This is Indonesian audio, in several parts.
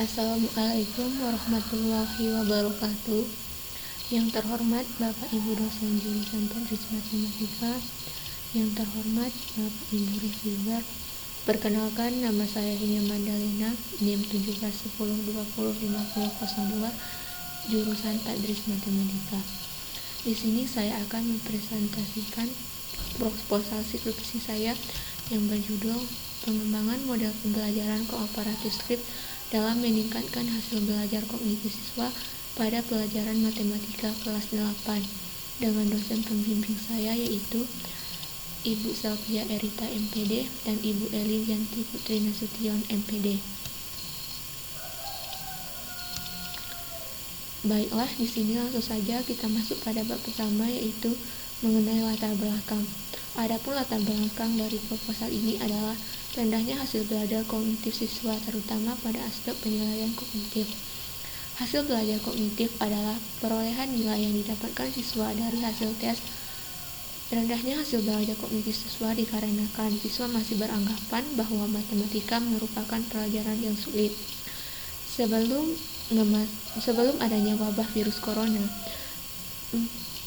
Assalamualaikum warahmatullahi wabarakatuh. Yang terhormat Bapak Ibu dosen jurusan Tadris Matematika, yang terhormat Bapak Ibu reviewer. Perkenalkan, nama saya Hina Mandalena, NIM 1710205002, jurusan Tadris Matematika. Di sini saya akan mempresentasikan proposal skripsi saya yang berjudul Pengembangan Model Pembelajaran Kooperatif Script dalam meningkatkan hasil belajar kognitif siswa pada pelajaran matematika kelas 8 dengan dosen pembimbing saya yaitu Ibu Selvia Erita MPD dan Ibu Eli Yanti Putri Nasution MPD. Baiklah, di sini langsung saja kita masuk pada bab pertama yaitu mengenai latar belakang. Adapun latar belakang dari proposal ini adalah rendahnya hasil belajar kognitif siswa terutama pada aspek penilaian kognitif. Hasil belajar kognitif adalah perolehan nilai yang didapatkan siswa dari hasil tes. Rendahnya hasil belajar kognitif siswa dikarenakan siswa masih beranggapan bahwa matematika merupakan pelajaran yang sulit. Sebelum adanya wabah virus corona,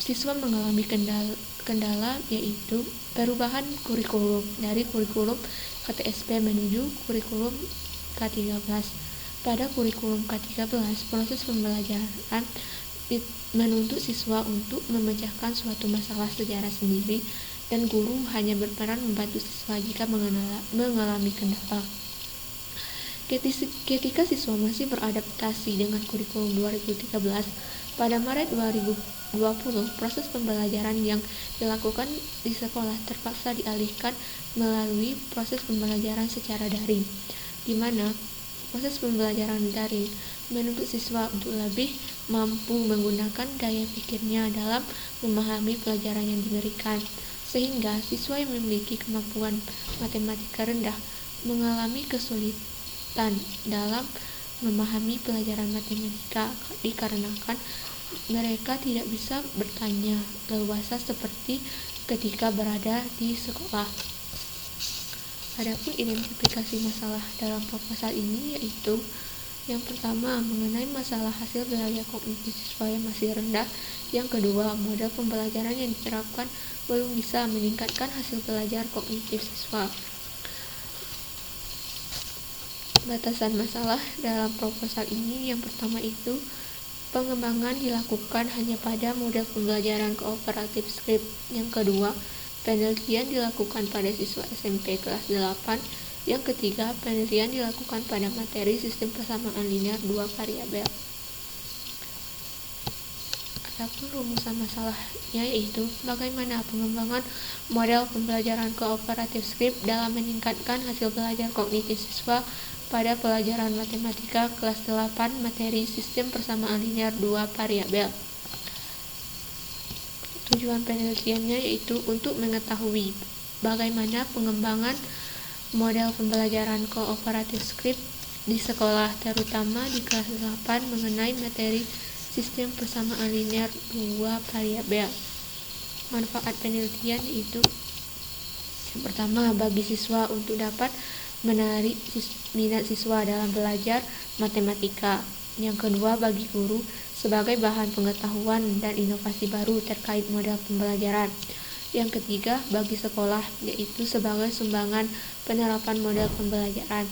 siswa mengalami kendala yaitu perubahan kurikulum dari kurikulum KTSP menuju kurikulum K13. Pada kurikulum K13, proses pembelajaran menuntut siswa untuk memecahkan suatu masalah secara sendiri dan guru hanya berperan membantu siswa jika mengalami kendala. Ketika siswa masih beradaptasi dengan kurikulum 2013, pada Maret 2020, proses pembelajaran yang dilakukan di sekolah terpaksa dialihkan melalui proses pembelajaran secara daring, di mana proses pembelajaran daring menuntut siswa untuk lebih mampu menggunakan daya pikirnya dalam memahami pelajaran yang diberikan, sehingga siswa yang memiliki kemampuan matematika rendah mengalami kesulitan dalam memahami pelajaran matematika dikarenakan mereka tidak bisa bertanya leluasa seperti ketika berada di sekolah. Adapun identifikasi masalah dalam proposal ini yaitu yang pertama, mengenai masalah hasil belajar kognitif siswa yang masih rendah. Yang kedua, model pembelajaran yang diterapkan belum bisa meningkatkan hasil belajar kognitif siswa. Batasan masalah dalam proposal ini yang pertama itu pengembangan dilakukan hanya pada model pembelajaran kooperatif script. Yang kedua, penelitian dilakukan pada siswa SMP kelas 8. Yang ketiga, penelitian dilakukan pada materi sistem persamaan linear 2 variabel. Adapun rumusan masalahnya yaitu bagaimana pengembangan model pembelajaran kooperatif script dalam meningkatkan hasil belajar kognitif siswa pada pelajaran matematika kelas 8 materi sistem persamaan linear 2 variabel. Tujuan penelitiannya yaitu untuk mengetahui bagaimana pengembangan model pembelajaran kooperatif script di sekolah, terutama di kelas 8 mengenai materi sistem persamaan linear 2 variabel. Manfaat penelitian yaitu yang pertama, bagi siswa untuk dapat menarik minat siswa dalam belajar matematika. Yang kedua, bagi guru sebagai bahan pengetahuan dan inovasi baru terkait model pembelajaran. Yang ketiga, bagi sekolah, yaitu sebagai sumbangan penerapan model pembelajaran.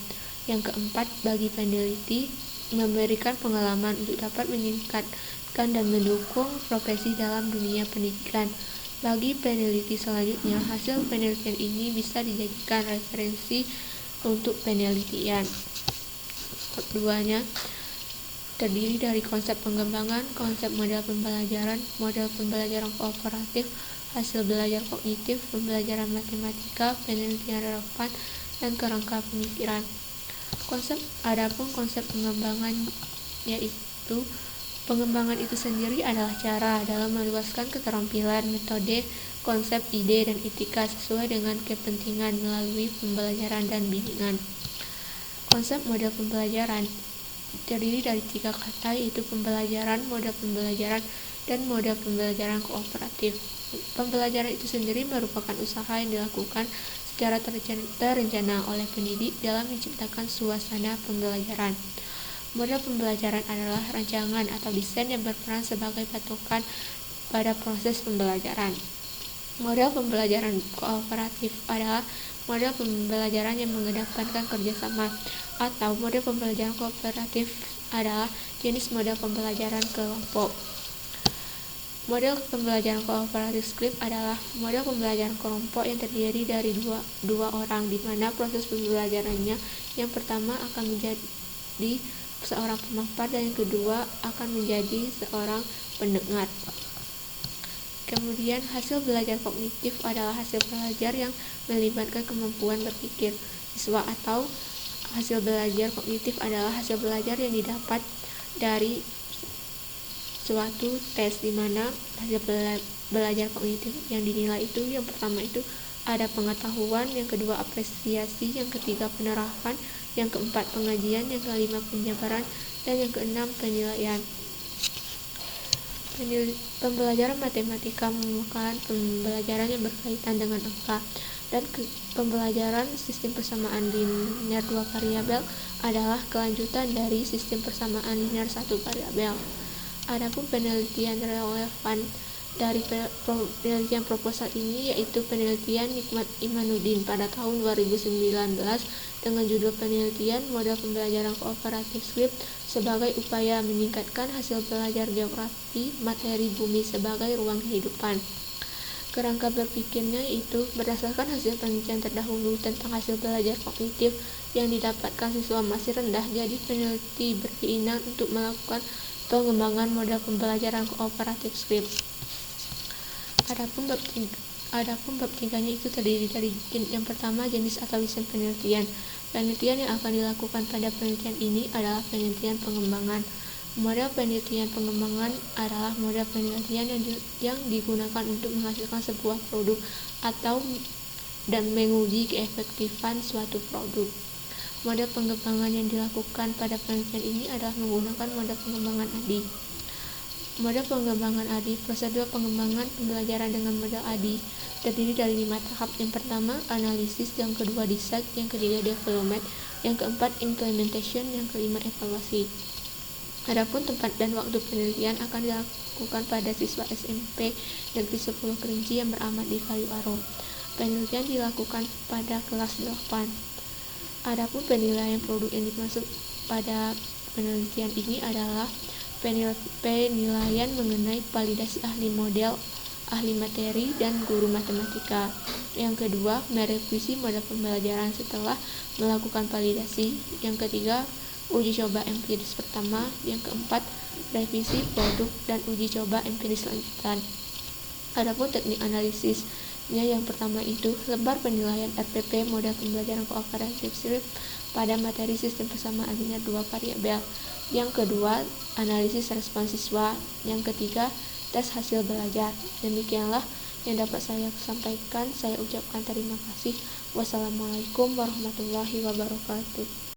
Yang keempat, bagi peneliti, memberikan pengalaman untuk dapat meningkatkan dan mendukung profesi dalam dunia pendidikan. Bagi peneliti selanjutnya, hasil penelitian ini bisa dijadikan referensi untuk penelitian. Keduanya terdiri dari konsep pengembangan, konsep model pembelajaran kooperatif, hasil belajar kognitif, pembelajaran matematika, penelitian relevan, dan kerangka pemikiran. Adapun konsep pengembangan yaitu pengembangan itu sendiri adalah cara dalam meluaskan keterampilan, metode, konsep, ide, dan etika sesuai dengan kepentingan melalui pembelajaran dan bimbingan. Konsep model pembelajaran terdiri dari 3 kata yaitu pembelajaran, model pembelajaran, dan model pembelajaran kooperatif. Pembelajaran itu sendiri merupakan usaha yang dilakukan secara terencana oleh pendidik dalam menciptakan suasana pembelajaran. Model pembelajaran adalah rancangan atau desain yang berperan sebagai patokan pada proses pembelajaran. Model pembelajaran kooperatif adalah model pembelajaran yang mengedepankan kerjasama, atau model pembelajaran kooperatif adalah jenis model pembelajaran kelompok. Model pembelajaran kooperatif script adalah model pembelajaran kelompok yang terdiri dari dua orang, di mana proses pembelajarannya yang pertama akan menjadi seorang pemaparan dan yang kedua akan menjadi seorang pendengar. Kemudian hasil belajar kognitif adalah hasil belajar yang melibatkan kemampuan berpikir siswa, atau hasil belajar kognitif adalah hasil belajar yang didapat dari suatu tes, di mana hasil belajar kognitif yang dinilai itu yang pertama itu ada pengetahuan, yang kedua apresiasi, yang ketiga penerapan, yang keempat pengajian, yang kelima penjabaran, dan yang keenam penilaian. Pembelajaran matematika merupakan pembelajaran yang berkaitan dengan angka, dan pembelajaran sistem persamaan linear dua variabel adalah kelanjutan dari sistem persamaan linear satu variabel. Adapun penelitian relevan dari penelitian proposal ini yaitu penelitian Nikmat Imanuddin pada tahun 2019 dengan judul penelitian model pembelajaran kooperatif script sebagai upaya meningkatkan hasil belajar geografi materi bumi sebagai ruang kehidupan. Kerangka berpikirnya itu berdasarkan hasil penelitian terdahulu tentang hasil belajar kognitif yang didapatkan siswa masih rendah, jadi peneliti berkeinginan untuk melakukan pengembangan model pembelajaran kooperatif script. Adapun bab tiganya itu terdiri dari yang pertama jenis atau desain penelitian. Penelitian yang akan dilakukan pada penelitian ini adalah penelitian pengembangan. Model penelitian pengembangan adalah model penelitian yang digunakan untuk menghasilkan sebuah produk atau dan menguji keefektifan suatu produk. Model pengembangan yang dilakukan pada penelitian ini adalah menggunakan model pengembangan ADDIE. Model pengembangan ADDIE, prosedur pengembangan pembelajaran dengan model ADDIE terdiri dari 5 tahap. Yang pertama, analisis, yang kedua, design, yang ketiga, development, yang keempat, implementation, yang kelima, evaluasi. Adapun tempat dan waktu penelitian akan dilakukan pada siswa SMP Negeri 10 Kerinci yang beramat di Kayu Aro. Penelitian dilakukan pada kelas 8. Adapun penilaian produk yang dimaksud pada penelitian ini adalah penilaian mengenai validasi ahli model, ahli materi, dan guru matematika. Yang kedua, merevisi model pembelajaran setelah melakukan validasi. Yang ketiga, uji coba empiris pertama. Yang keempat, revisi produk dan uji coba empiris lanjutan. Adapun teknik analisisnya yang pertama itu lembar penilaian RPP model pembelajaran kooperatif script pada materi sistem persamaan linear dua variabel. Yang kedua, analisis respons siswa. Yang ketiga, tes hasil belajar. Demikianlah yang dapat saya sampaikan. Saya ucapkan terima kasih. Wassalamualaikum warahmatullahi wabarakatuh.